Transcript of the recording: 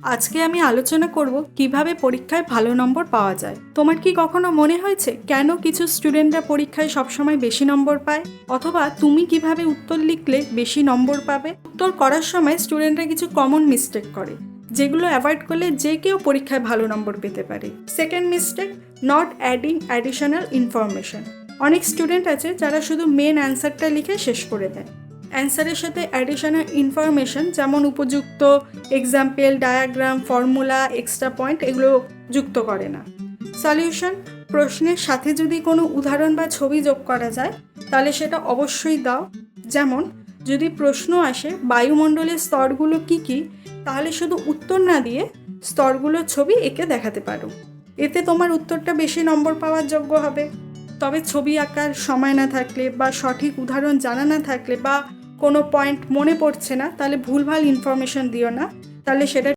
আজকে আমি আলোচনা করব কিভাবে পরীক্ষায় ভালো নম্বর পাওয়া যায়। তোমার কি কখনো মনে হয়েছে কেন কিছু স্টুডেন্টরা পরীক্ষায় সবসময় বেশি নম্বর পায়, অথবা তুমি কিভাবে উত্তর লিখলে বেশি নম্বর পাবে? উত্তর করার সময় স্টুডেন্টরা কিছু কমন মিস্টেক করে, যেগুলো অ্যাভয়েড করলে যে কেউ পরীক্ষায় ভালো নম্বর পেতে পারে। Second mistake, not adding additional information. অনেক স্টুডেন্ট আছে যারা শুধু মেন অ্যান্সারটা লিখে শেষ করে দেয়। অ্যান্সারের সাথে অ্যাডিশনাল ইনফরমেশন যেমন উপযুক্ত example, diagram, formula, extra point এগুলো যুক্ত করে না। সলিউশন, প্রশ্নের সাথে যদি কোনো উদাহরণ বা ছবি যোগ করা যায় তাহলে সেটা অবশ্যই দাও। যেমন যদি প্রশ্ন আসে বায়ুমণ্ডলের স্তরগুলো কি কি, তাহলে শুধু উত্তর না দিয়ে স্তরগুলোর ছবি এঁকে দেখাতে পারো। এতে তোমার উত্তরটা বেশি নম্বর পাওয়ার যোগ্য হবে। তবে ছবি আঁকার সময় না থাকলে বা সঠিক উদাহরণ জানা না থাকলে বা কোনো পয়েন্ট মনে পড়ছে না, তাহলে ভুলভাল ইনফরমেশন দিও না, তাহলে সেটা